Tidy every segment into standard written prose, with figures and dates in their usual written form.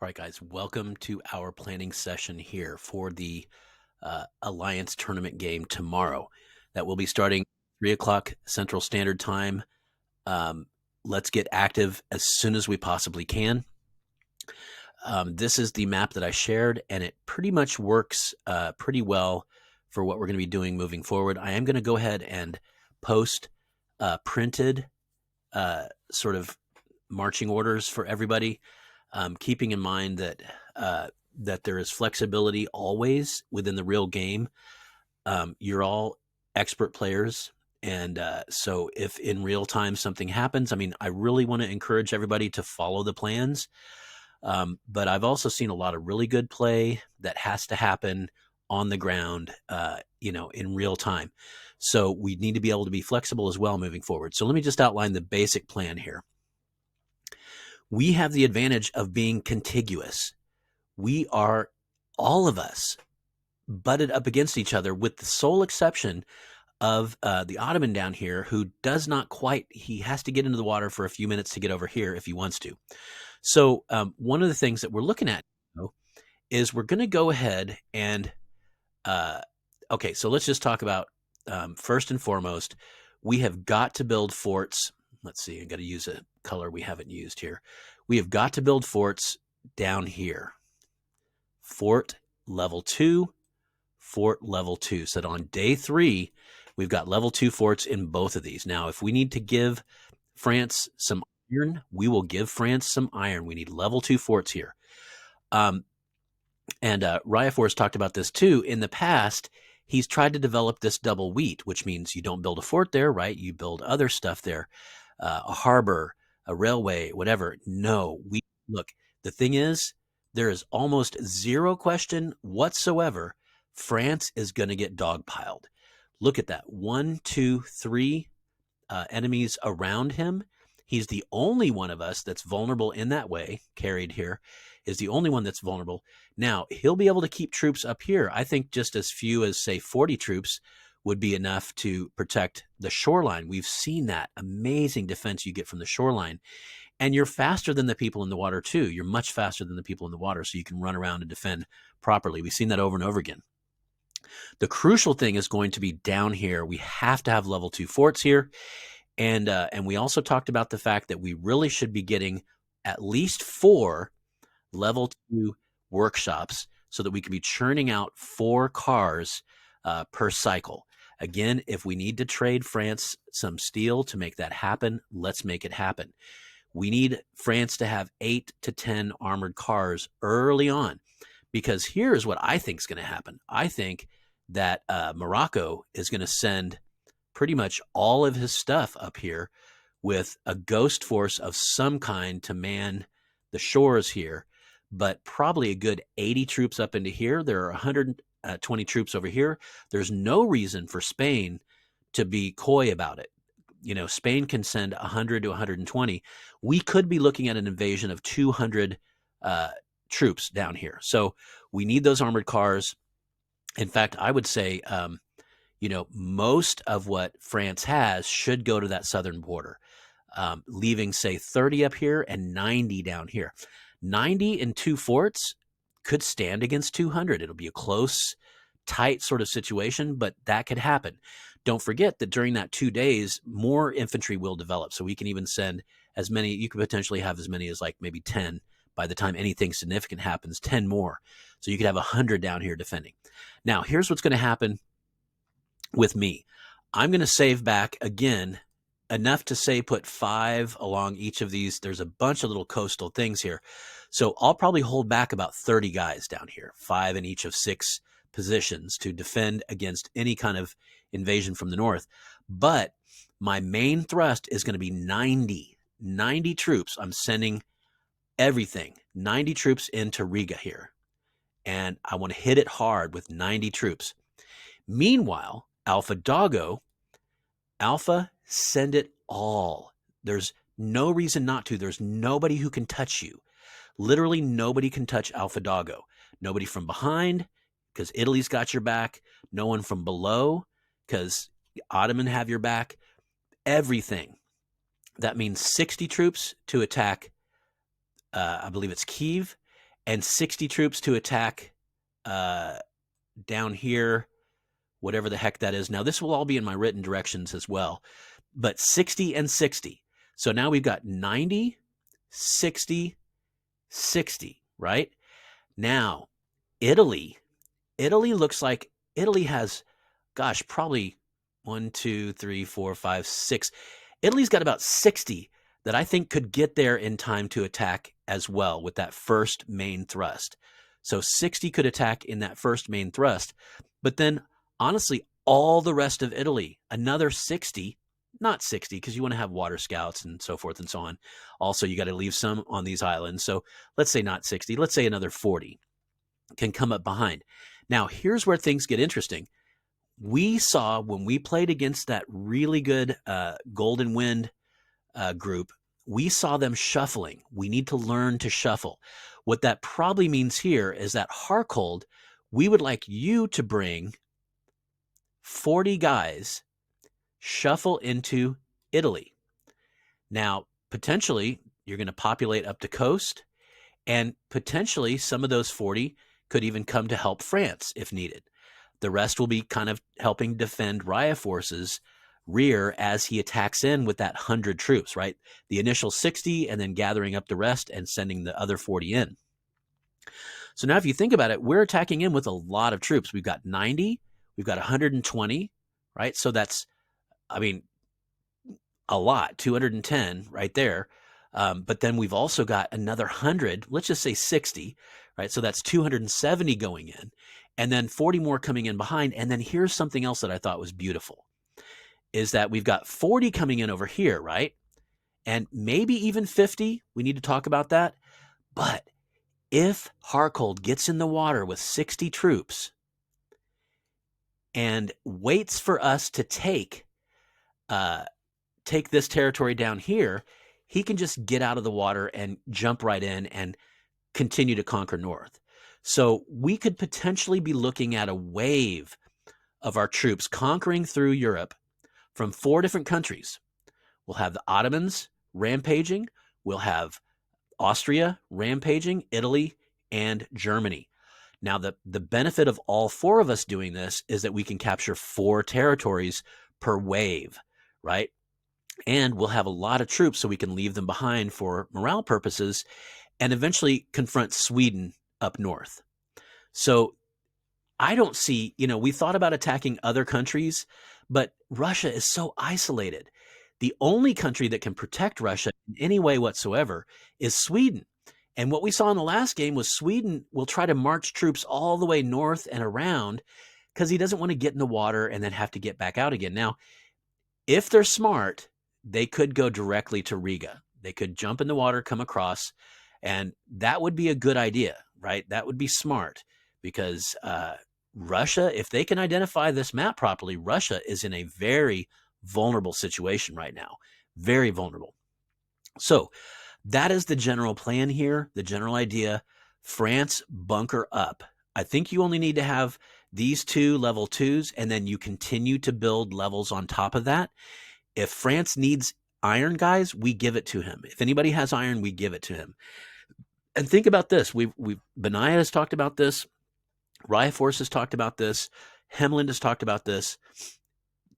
All right, guys, welcome to our planning session here for the Alliance tournament game tomorrow. That will be starting 3 o'clock Central Standard Time. Um, let's get active as soon as we possibly can. This is the map that I shared, and it pretty much works pretty well for what we're going to be doing moving forward. I am going to go ahead and post printed sort of marching orders for everybody, keeping in mind that that there is flexibility always within the real game. You're all expert players, and so if in real time something happens, I mean, I really want to encourage everybody to follow the plans. But I've also seen a lot of really good play that has to happen on the ground, in real time. So we need to be able to be flexible as well moving forward. So let me just outline the basic plan here. We have the advantage of being contiguous. We are, all of us, butted up against each other, with the sole exception of the Ottoman down here, who does not quite, he has to get into the water for a few minutes to get over here if he wants to. So one of the things that we're looking at is we're going to go ahead and, okay, so let's just talk about, first and foremost, we have got to build forts. Let's see, I got to use a color we haven't used here. We have got to build forts down here. Fort level 2, fort level 2. So that on day 3, we've got level 2 forts in both of these. Now, if we need to give France some iron, we will give France some iron. We need level 2 forts here. And Ryafor has talked about this too. In the past, he's tried to develop this double wheat, which means you don't build a fort there, right? You build other stuff there, a harbor, a railway, whatever. No, look, the thing is, there is almost zero question whatsoever France is going to get dogpiled. Look at that. 1, 2, 3 enemies around him. He's the only one of us that's vulnerable in that way. Carried here is the only one that's vulnerable. Now, he'll be able to keep troops up here. I think just as few as, say, 40 troops would be enough to protect the shoreline. We've seen that amazing defense you get from the shoreline. And you're faster than the people in the water, too. You're much faster than the people in the water, so you can run around and defend properly. We've seen that over and over again. The crucial thing is going to be down here. We have to have level 2 forts here. And we also talked about the fact that we really should be getting at least 4 level 2 workshops so that we can be churning out 4 cars per cycle. Again, if we need to trade France some steel to make that happen, let's make it happen. We need France to have 8 to 10 armored cars early on, because here's what I think is going to happen. I think that Morocco is going to send pretty much all of his stuff up here with a ghost force of some kind to man the shores here, but probably a good 80 troops up into here. There are 120 troops over here. There's no reason for Spain to be coy about it. You know, Spain can send 100 to 120. We could be looking at an invasion of 200 troops down here. So we need those armored cars. In fact, I would say, most of what France has should go to that southern border, leaving, say, 30 up here and 90 down here. 90 in 2 forts could stand against 200. It'll be a close, tight sort of situation, but that could happen. Don't forget that during that 2 days, more infantry will develop. So we can even send as many, you could potentially have as many as like maybe 10 by the time anything significant happens, 10 more. So you could have 100 down here defending. Now, here's what's going to happen with me. I'm going to save back again enough to say put 5 along each of these. There's a bunch of little coastal things here. So I'll probably hold back about 30 guys down here, 5 in each of 6 positions to defend against any kind of invasion from the north. But my main thrust is going to be 90 troops. I'm sending everything, 90 troops into Riga here. And I want to hit it hard with 90 troops. Meanwhile, Alpha Doggo, Alpha, send it all. There's no reason not to. There's nobody who can touch you. Literally nobody can touch Alpha Doggo. Nobody from behind, because Italy's got your back. No one from below, because Ottoman have your back. Everything. That means 60 troops to attack, I believe it's Kiev, and 60 troops to attack down here, whatever the heck that is. Now, this will all be in my written directions as well, but 60 and 60. So now we've got 90, 60, 60, right? Now, Italy looks like Italy has, gosh, probably 1, 2, 3, 4, 5, 6. Italy's got about 60 that I think could get there in time to attack as well with that first main thrust. So 60 could attack in that first main thrust. But then, honestly, all the rest of Italy, another 60, not 60, because you want to have water scouts and so forth and so on. Also, you got to leave some on these islands. So let's say not 60, let's say another 40 can come up behind. Now, here's where things get interesting. We saw when we played against that really good Golden Wind group, we saw them shuffling. We need to learn to shuffle. What that probably means here is that Harkold, we would like you to bring 40 guys, shuffle into Italy. Now, potentially, you're going to populate up the coast, and potentially some of those 40 could even come to help France if needed. The rest will be kind of helping defend Raya-Force's rear as he attacks in with that 100 troops, right? The initial 60 and then gathering up the rest and sending the other 40 in. So now if you think about it, we're attacking in with a lot of troops. We've got 90, we've got 120, right? So that's, I mean, a lot, 210 right there. But then we've also got another 100, let's just say 60, right? So that's 270 going in, and then 40 more coming in behind. And then here's something else that I thought was beautiful, is that we've got 40 coming in over here, right? And maybe even 50. We need to talk about that. But if Harkold gets in the water with 60 troops and waits for us to take this territory down here, he can just get out of the water and jump right in and continue to conquer north. So we could potentially be looking at a wave of our troops conquering through Europe from 4 different countries. We'll have the Ottomans rampaging, we'll have Austria rampaging, Italy, and Germany. Now, the benefit of all 4 of us doing this is that we can capture 4 territories per wave, right? And we'll have a lot of troops so we can leave them behind for morale purposes and eventually confront Sweden up north. So I don't see, we thought about attacking other countries, but Russia is so isolated. The only country that can protect Russia in any way whatsoever is Sweden. And what we saw in the last game was Sweden will try to march troops all the way north and around because he doesn't want to get in the water and then have to get back out again. Now, if they're smart, they could go directly to Riga. They could jump in the water, come across, and that would be a good idea, right? That would be smart because Russia, if they can identify this map properly, Russia is in a very vulnerable situation right now. Very vulnerable. So that is the general plan here, the general idea. France, bunker up. I think you only need to have these 2 level 2s, and then you continue to build levels on top of that. If France needs iron, guys, we give it to him. If anybody has iron, we give it to him. And think about this. Benaya has talked about this. Raya-Force has talked about this. Hemland has talked about this.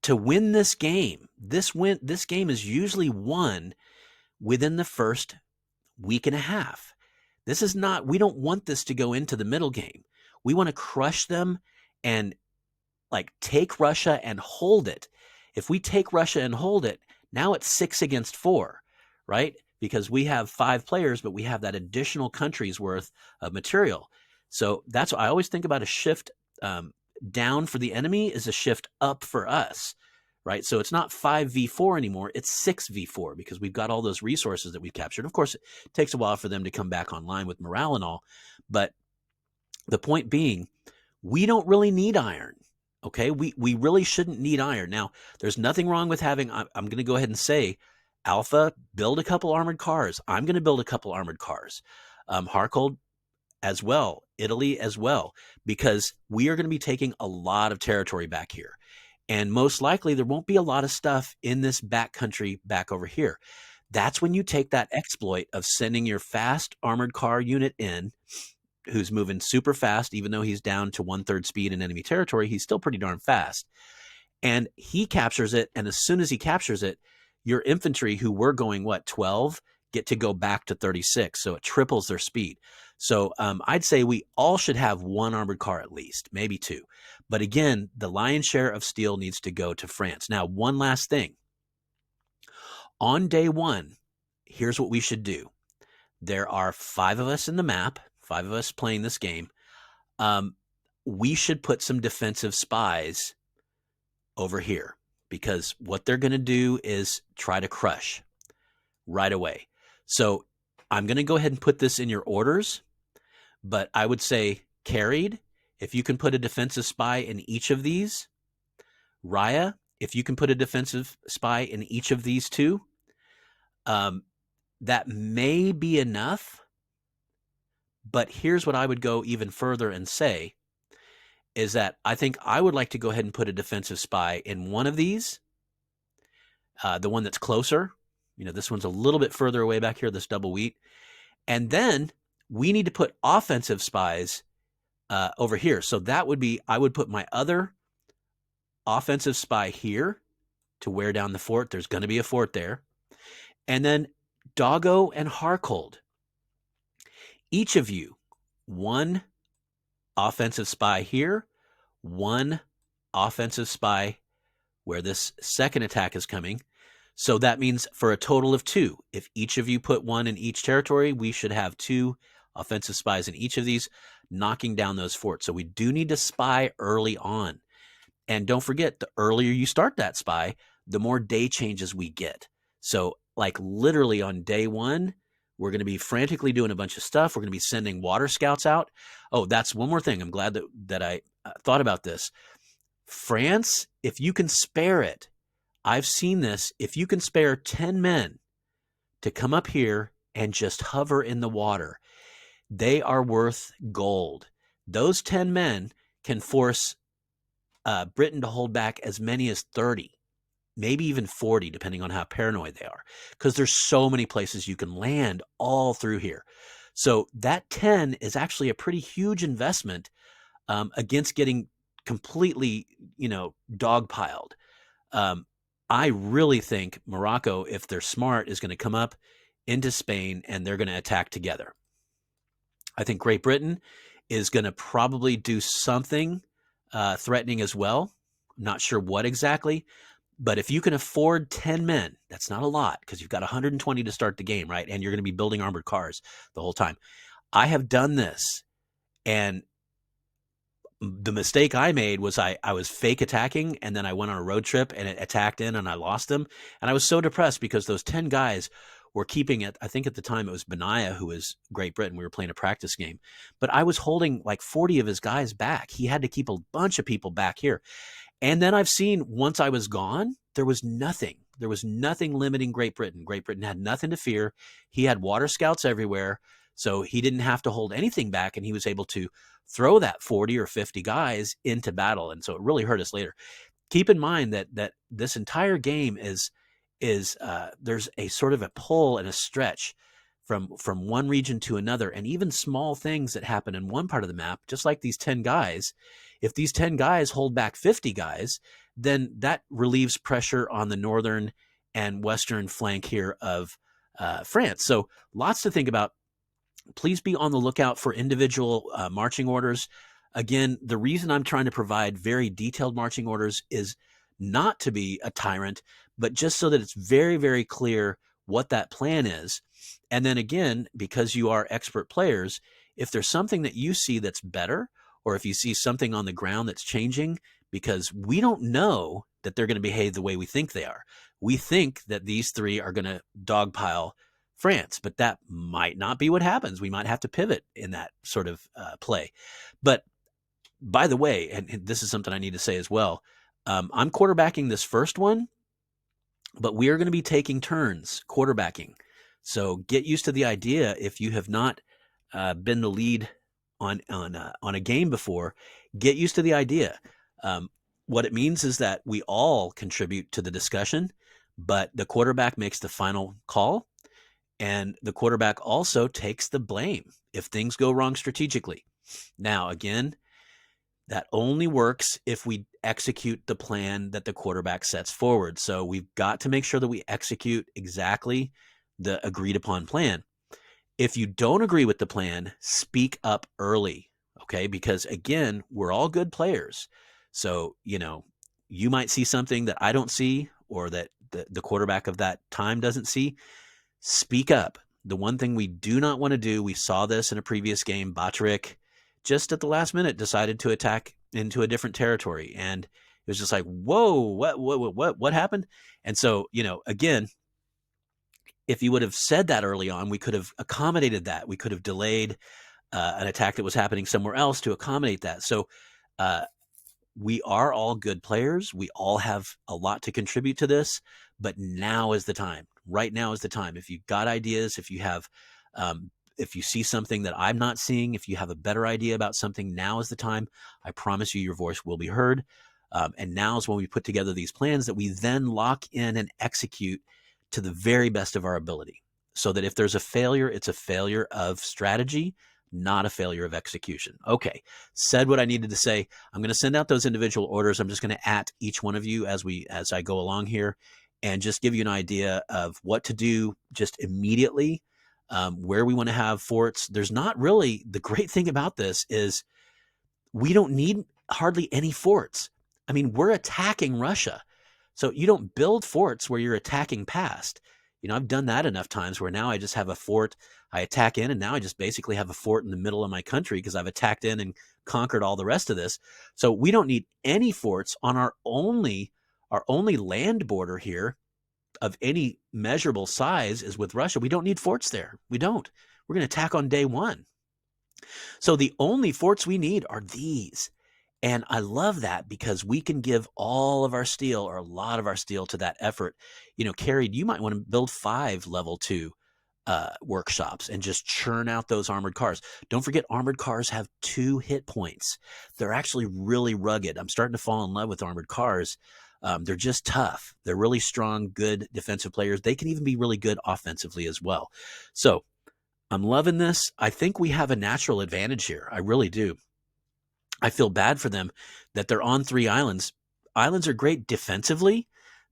To win this game, this game is usually won within the first week and a half. This is not, we don't want this to go into the middle game. We want to crush them and take Russia and hold it. If we take Russia and hold it, now it's 6 against 4, right? Because we have 5 players, but we have that additional country's worth of material. So that's what I always think about. A shift down for the enemy is a shift up for us, right? So it's not 5v4 anymore. It's 6v4 because we've got all those resources that we've captured. Of course, it takes a while for them to come back online with morale and all. But the point being, we don't really need iron. Okay, we really shouldn't need iron. Now, there's nothing wrong with having, I'm going to go ahead and say, Alpha, build a couple armored cars. I'm going to build a couple armored cars. Harkold as well, Italy as well, because we are going to be taking a lot of territory back here. And most likely there won't be a lot of stuff in this back country back over here. That's when you take that exploit of sending your fast armored car unit in, who's moving super fast, even though he's down to 1/3 speed in enemy territory, he's still pretty darn fast. And he captures it, and as soon as he captures it, your infantry, who were going, 12, get to go back to 36, so it triples their speed. So I'd say we all should have one armored car at least, maybe two. But again, the lion's share of steel needs to go to France. Now, one last thing. On day one, here's what we should do. There are 5 of us in the map, 5 of us playing this game. We should put some defensive spies over here, because what they're going to do is try to crush right away. So I'm going to go ahead and put this in your orders, but I would say carried, if you can put a defensive spy in each of these. Raya, if you can put a defensive spy in each of these two. That may be enough, but here's what I would go even further and say is that I think I would like to go ahead and put a defensive spy in one of these, the one that's closer. This one's a little bit further away back here, this double wheat. And then we need to put offensive spies over here. So that would be, I would put my other offensive spy here to wear down the fort. There's going to be a fort there. And then Doggo and Harcold, each of you, one offensive spy here, one offensive spy where this second attack is coming. So that means for a total of 2. If each of you put one in each territory, we should have 2 offensive spies in each of these, knocking down those forts. So we do need to spy early on. And don't forget, the earlier you start that spy, the more day changes we get. So like literally on day 1, we're going to be frantically doing a bunch of stuff. We're going to be sending water scouts out. Oh, that's one more thing. I'm glad that I thought about this. France, if you can spare it, I've seen this. If you can spare 10 men to come up here and just hover in the water, they are worth gold. Those 10 men can force Britain to hold back as many as 30. Maybe even 40, depending on how paranoid they are, because there's so many places you can land all through here. So that 10 is actually a pretty huge investment against getting completely, dogpiled. I really think Morocco, if they're smart, is going to come up into Spain and they're going to attack together. I think Great Britain is going to probably do something threatening as well. Not sure what exactly. But if you can afford 10 men, that's not a lot because you've got 120 to start the game, right? And you're going to be building armored cars the whole time. I have done this, and the mistake I made was I was fake attacking, and then I went on a road trip and it attacked in and I lost them. And I was so depressed because those 10 guys were keeping it. I think at the time it was Benaya, who was Great Britain. We were playing a practice game. But I was holding like 40 of his guys back. He had to keep a bunch of people back here. And then I've seen, once I was gone, there was nothing. There was nothing limiting Great Britain. Great Britain had nothing to fear. He had water scouts everywhere, so he didn't have to hold anything back, and he was able to throw that 40 or 50 guys into battle. And so it really hurt us later. Keep in mind that this entire game is there's a sort of a pull and a stretch from one region to another, and even small things that happen in one part of the map, just like these 10 guys. If these 10 guys hold back 50 guys, then that relieves pressure on the northern and western flank here of France. So lots to think about. Please be on the lookout for individual marching orders. Again, the reason I'm trying to provide very detailed marching orders is not to be a tyrant, but just so that it's very, very clear what that plan is. And then again, because you are expert players, if there's something that you see that's better, or if you see something on the ground that's changing, because we don't know that they're going to behave the way we think they are. We think that these 3 are going to dogpile France, but that might not be what happens. We might have to pivot in that sort of play. But by the way, and this is something I need to say as well, I'm quarterbacking this first one, but we are going to be taking turns quarterbacking. So get used to the idea. If you have not been the lead on a game before, get used to the idea. What it means is that we all contribute to the discussion, but the quarterback makes the final call, and the quarterback also takes the blame if things go wrong strategically. Now, again, that only works if we execute the plan that the quarterback sets forward. So we've got to make sure that we execute exactly the agreed upon plan. If you don't agree with the plan, speak up early, okay? Because again, we're all good players. So, you might see something that I don't see, or that the quarterback of that time doesn't see. Speak up. The one thing we do not want to do, we saw this in a previous game, Botterick just at the last minute decided to attack into a different territory. And it was just like, whoa, what happened? And so, again, if you would have said that early on, we could have accommodated that. We could have delayed an attack that was happening somewhere else to accommodate that. So we are all good players. We all have a lot to contribute to this, but now is the time. Right now is the time. If you've got ideas, if you see something that I'm not seeing, if you have a better idea about something, now is the time. I promise you, your voice will be heard. And now is when we put together these plans that we then lock in and execute to the very best of our ability, so that if there's a failure, it's a failure of strategy, not a failure of execution. Okay, said what I needed to say. I'm going to send out those individual orders. I'm just going to at each one of you as I go along here, and just give you an idea of what to do just immediately, where we want to have forts. There's not really, the great thing about this is we don't need hardly any forts. I mean, we're attacking Russia. So you don't build forts where you're attacking past. I've done that enough times where now I just have a fort, I attack in, and now I just basically have a fort in the middle of my country because I've attacked in and conquered all the rest of this. So we don't need any forts on our only land border here of any measurable size is with Russia. We don't need forts there. We don't. We're going to attack on day one. So the only forts we need are these. And I love that because we can give all of our steel, or a lot of our steel, to that effort. Carrie, you might want to build 5 level 2 workshops and just churn out those armored cars. Don't forget, armored cars have 2 hit points. They're actually really rugged. I'm starting to fall in love with armored cars. They're just tough. They're really strong, good defensive players. They can even be really good offensively as well. So I'm loving this. I think we have a natural advantage here. I really do. I feel bad for them that they're on 3 islands. Islands are great defensively.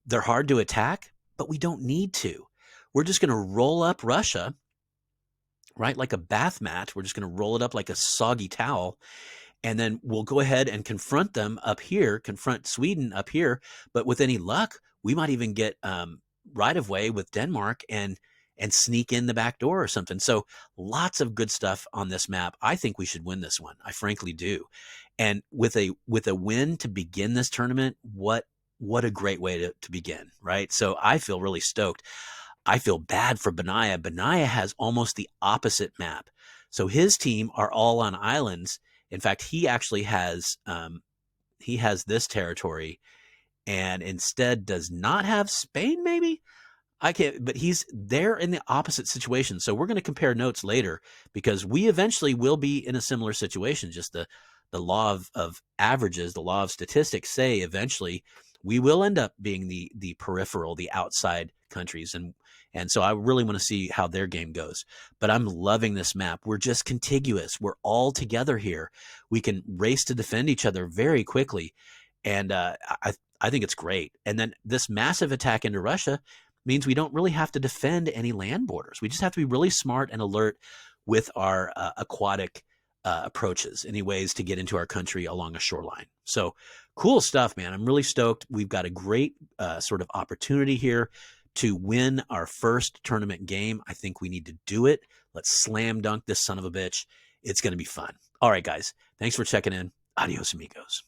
They're hard to attack, but we don't need to. We're just going to roll up Russia, right? Like a bath mat. We're just going to roll it up like a soggy towel. And then we'll go ahead and confront them up here, confront Sweden up here. But with any luck, we might even get right of way with Denmark and sneak in the back door or something. So lots of good stuff on this map. I think we should win this one. I frankly do. And with a win to begin this tournament, what a great way to begin, right? So I feel really stoked. I feel bad for Benaya. Benaya has almost the opposite map. So his team are all on islands. In fact, he actually has this territory, and instead does not have Spain, maybe? I can't, but they're in the opposite situation. So we're going to compare notes later, because we eventually will be in a similar situation. Just the law of averages, the law of statistics say eventually we will end up being the peripheral, the outside countries. And so I really want to see how their game goes. But I'm loving this map. We're just contiguous. We're all together here. We can race to defend each other very quickly. And I think it's great. And then this massive attack into Russia means we don't really have to defend any land borders. We just have to be really smart and alert with our aquatic approaches, any ways to get into our country along a shoreline. So cool stuff, man. I'm really stoked. We've got a great sort of opportunity here to win our first tournament game. I think we need to do it. Let's slam dunk this son of a bitch. It's going to be fun. All right, guys. Thanks for checking in. Adios, amigos.